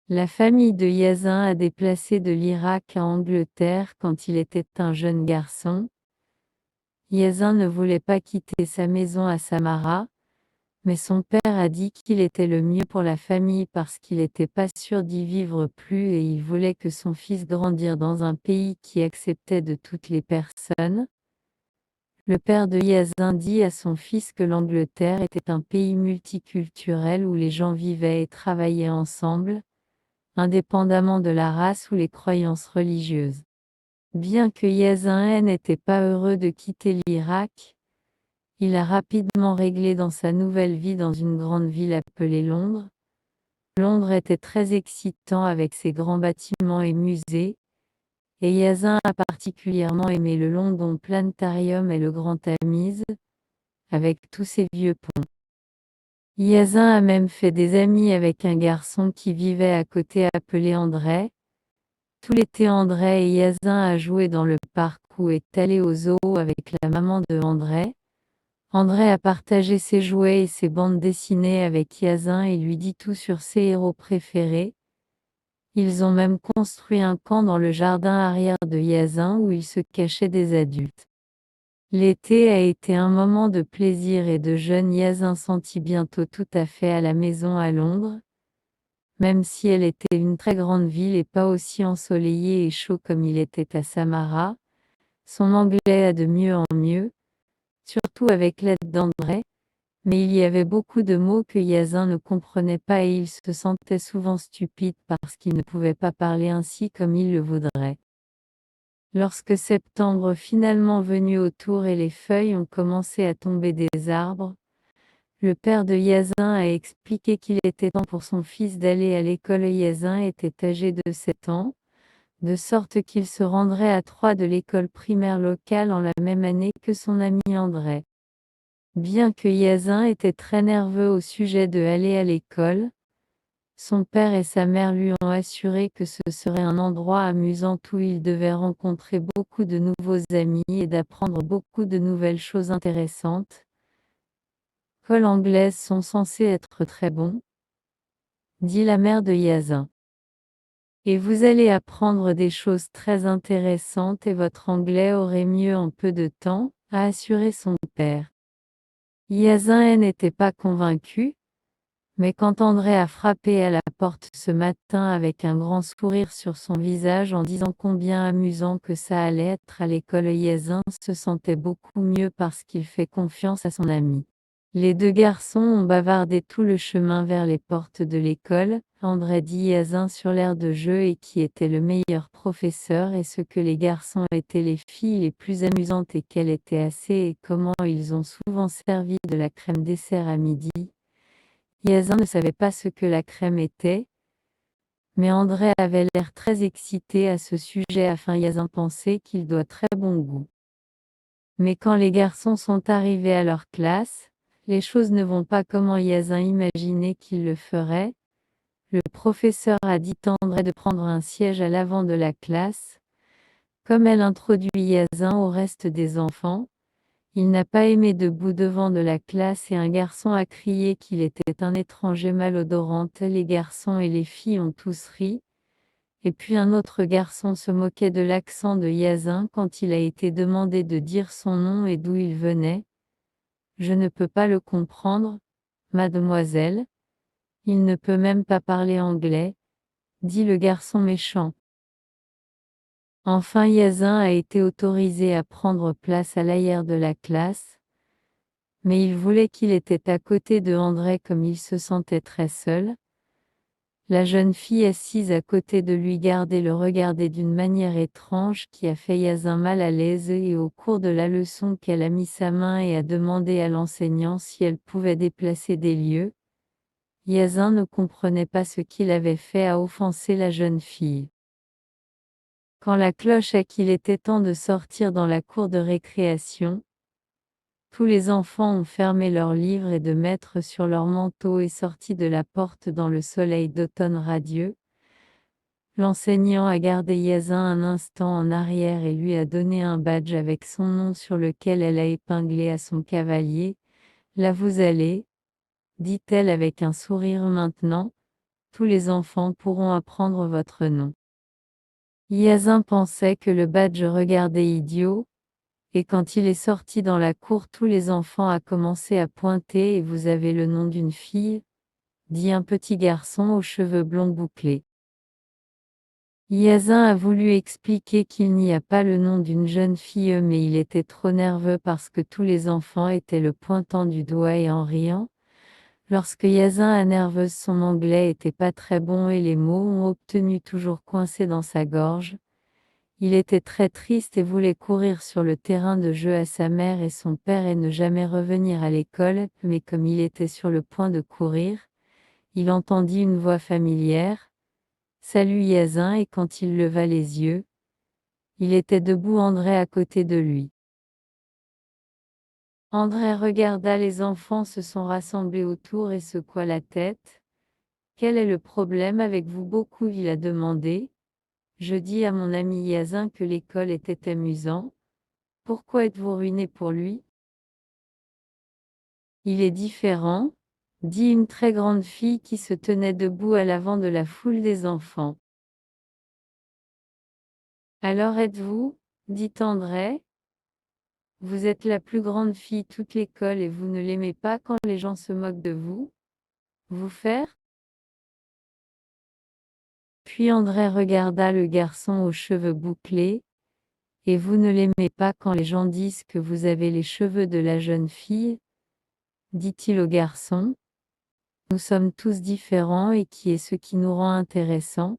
La famille de Yazin a déplacé de l'Irak à Angleterre quand il était un jeune garçon. Yazin ne voulait pas quitter sa maison à Samarra, mais son père a dit qu'il était le mieux pour la famille parce qu'il n'était pas sûr d'y vivre plus et il voulait que son fils grandisse dans un pays qui acceptait de toutes les personnes. Le père de Yazin dit à son fils que l'Angleterre était un pays multiculturel où les gens vivaient et travaillaient ensemble, indépendamment de la race ou les croyances religieuses. Bien que Yazin n'était pas heureux de quitter l'Irak, il a rapidement réglé dans sa nouvelle vie dans une grande ville appelée Londres. Londres était très excitant avec ses grands bâtiments et musées, et Yazin a particulièrement aimé le London Planetarium et le Grand Tamise, avec tous ses vieux ponts. Yazin a même fait des amis avec un garçon qui vivait à côté appelé André. Tout l'été André et Yazin a joué dans le parc ou est allé au zoo avec la maman de André. André a partagé ses jouets et ses bandes dessinées avec Yazin et lui dit tout sur ses héros préférés. Ils ont même construit un camp dans le jardin arrière de Yazin où il se cachait des adultes. L'été a été un moment de plaisir et de jeune Yazin sentit bientôt tout à fait à la maison à Londres. Même si elle était une très grande ville et pas aussi ensoleillée et chaud comme il était à Samarra, son anglais a de mieux en mieux, surtout avec l'aide d'André, mais il y avait beaucoup de mots que Yazin ne comprenait pas et il se sentait souvent stupide parce qu'il ne pouvait pas parler ainsi comme il le voudrait. Lorsque septembre finalement venu autour et les feuilles ont commencé à tomber des arbres, le père de Yazin a expliqué qu'il était temps pour son fils d'aller à l'école. Yazin était âgé de 7 ans, de sorte qu'il se rendrait à Troyes de l'école primaire locale en la même année que son ami André. Bien que Yazin était très nerveux au sujet de aller à l'école, son père et sa mère lui ont assuré que ce serait un endroit amusant où il devait rencontrer beaucoup de nouveaux amis et d'apprendre beaucoup de nouvelles choses intéressantes. L'école anglaise sont censés être très bons, dit la mère de Yazin. Et vous allez apprendre des choses très intéressantes et votre anglais aurait mieux en peu de temps, a assuré son père. Yazin n'était pas convaincu, mais quand André a frappé à la porte ce matin avec un grand sourire sur son visage en disant combien amusant que ça allait être à l'école, Yazin se sentait beaucoup mieux parce qu'il fait confiance à son ami. Les deux garçons ont bavardé tout le chemin vers les portes de l'école. André dit Yazin sur l'air de jeu et qui était le meilleur professeur et ce que les garçons étaient les filles les plus amusantes et qu'elle était assez et comment ils ont souvent servi de la crème dessert à midi. Yazin ne savait pas ce que la crème était, mais André avait l'air très excité à ce sujet afin Yazin pensait qu'il doit très bon goût. Mais quand les garçons sont arrivés à leur classe, les choses ne vont pas comme Yazin imaginait qu'il le ferait. Le professeur a dit à André de prendre un siège à l'avant de la classe. Comme elle introduit Yazin au reste des enfants, il n'a pas aimé debout devant de la classe et un garçon a crié qu'il était un étranger malodorant. Les garçons et les filles ont tous ri. Et puis un autre garçon se moquait de l'accent de Yazin quand il a été demandé de dire son nom et d'où il venait. Je ne peux pas le comprendre, mademoiselle. Il ne peut même pas parler anglais, dit le garçon méchant. Enfin Yazin a été autorisé à prendre place à l'arrière de la classe, mais il voulait qu'il était à côté de André comme il se sentait très seul. La jeune fille assise à côté de lui gardait le regardait d'une manière étrange qui a fait Yazin mal à l'aise et au cours de la leçon qu'elle a mis sa main et a demandé à l'enseignant si elle pouvait déplacer des lieux. Yazin ne comprenait pas ce qu'il avait fait à offenser la jeune fille. Quand la cloche a qu'il était temps de sortir dans la cour de récréation, tous les enfants ont fermé leurs livres et de mettre sur leur manteau et sorti de la porte dans le soleil d'automne radieux. L'enseignant a gardé Yazin un instant en arrière et lui a donné un badge avec son nom sur lequel elle a épinglé à son cavalier. Là vous allez, dit-elle avec un sourire maintenant, tous les enfants pourront apprendre votre nom. Hyacinthe pensait que le badge regardait idiot, et quand il est sorti dans la cour tous les enfants a commencé à pointer et vous avez le nom d'une fille, dit un petit garçon aux cheveux blonds bouclés. Hyacinthe a voulu expliquer qu'il n'y a pas le nom d'une jeune fille mais il était trop nerveux parce que tous les enfants étaient le pointant du doigt et en riant. Lorsque Hyacinthe a nerveuse son anglais était pas très bon et les mots ont obtenu toujours coincés dans sa gorge. Il était très triste et voulait courir sur le terrain de jeu à sa mère et son père et ne jamais revenir à l'école, mais comme il était sur le point de courir, il entendit une voix familière. Salut Hyacinthe et quand il leva les yeux, il était debout André à côté de lui. André regarda les enfants se sont rassemblés autour et secoua la tête. Quel est le problème avec vous beaucoup il a demandé. Je dis à mon ami Hyacinthe que l'école était amusant. Pourquoi êtes-vous ruiné pour lui? Il est différent, dit une très grande fille qui se tenait debout à l'avant de la foule des enfants. Alors êtes-vous, dit André. Vous êtes la plus grande fille toute l'école et vous ne l'aimez pas quand les gens se moquent de vous? Vous faire? Puis André regarda le garçon aux cheveux bouclés. Et vous ne l'aimez pas quand les gens disent que vous avez les cheveux de la jeune fille? Dit-il au garçon. Nous sommes tous différents et qui est ce qui nous rend intéressants?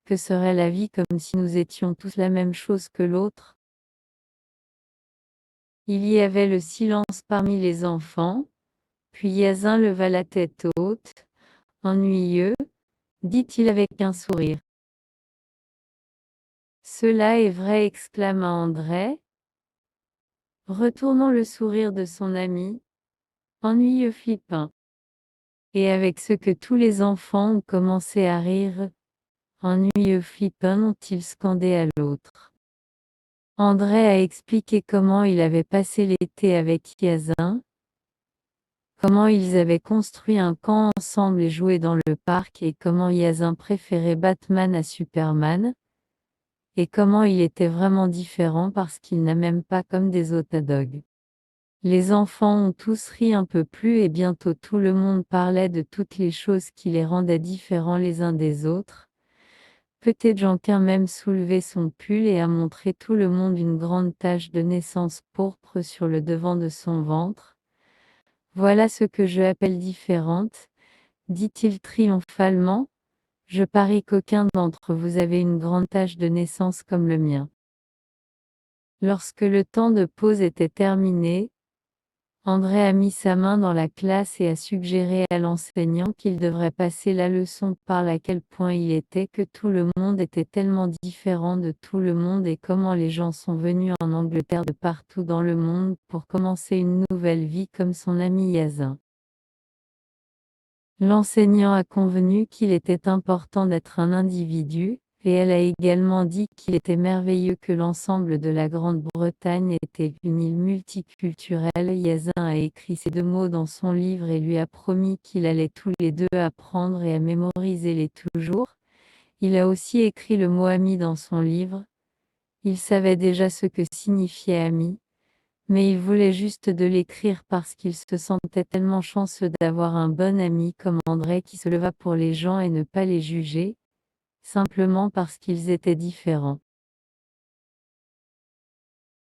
Que serait la vie comme si nous étions tous la même chose que l'autre? Il y avait le silence parmi les enfants, puis Hyacinthe leva la tête haute. Ennuyeux, dit-il avec un sourire. Cela est vrai, exclama André, retournant le sourire de son ami. Ennuyeux Flippin. Et avec ce que tous les enfants ont commencé à rire. Ennuyeux Flippin ont-ils scandé à l'autre. André a expliqué comment il avait passé l'été avec Hyacinthe, comment ils avaient construit un camp ensemble et joué dans le parc et comment Hyacinthe préférait Batman à Superman, et comment il était vraiment différent parce qu'il n'a même pas comme des autres dogs. Les enfants ont tous ri un peu plus et bientôt tout le monde parlait de toutes les choses qui les rendaient différents les uns des autres. Peut-être Jeanquin même soulevait son pull et a montré tout le monde une grande tache de naissance pourpre sur le devant de son ventre. Voilà ce que je appelle différente, dit-il triomphalement. Je parie qu'aucun d'entre vous avez une grande tache de naissance comme le mien. Lorsque le temps de pause était terminé, André a mis sa main dans la classe et a suggéré à l'enseignant qu'il devrait passer la leçon par à quel point il était que tout le monde était tellement différent de tout le monde et comment les gens sont venus en Angleterre de partout dans le monde pour commencer une nouvelle vie comme son ami Hyacinthe. L'enseignant a convenu qu'il était important d'être un individu, et elle a également dit qu'il était merveilleux que l'ensemble de la Grande-Bretagne était une île multiculturelle. Hyacinthe a écrit ces 2 mots dans son livre et lui a promis qu'il allait tous les 2 apprendre et à mémoriser les toujours. Il a aussi écrit le mot ami dans son livre. Il savait déjà ce que signifiait ami. Mais il voulait juste de l'écrire parce qu'il se sentait tellement chanceux d'avoir un bon ami comme André qui se leva pour les gens et ne pas les juger, simplement parce qu'ils étaient différents.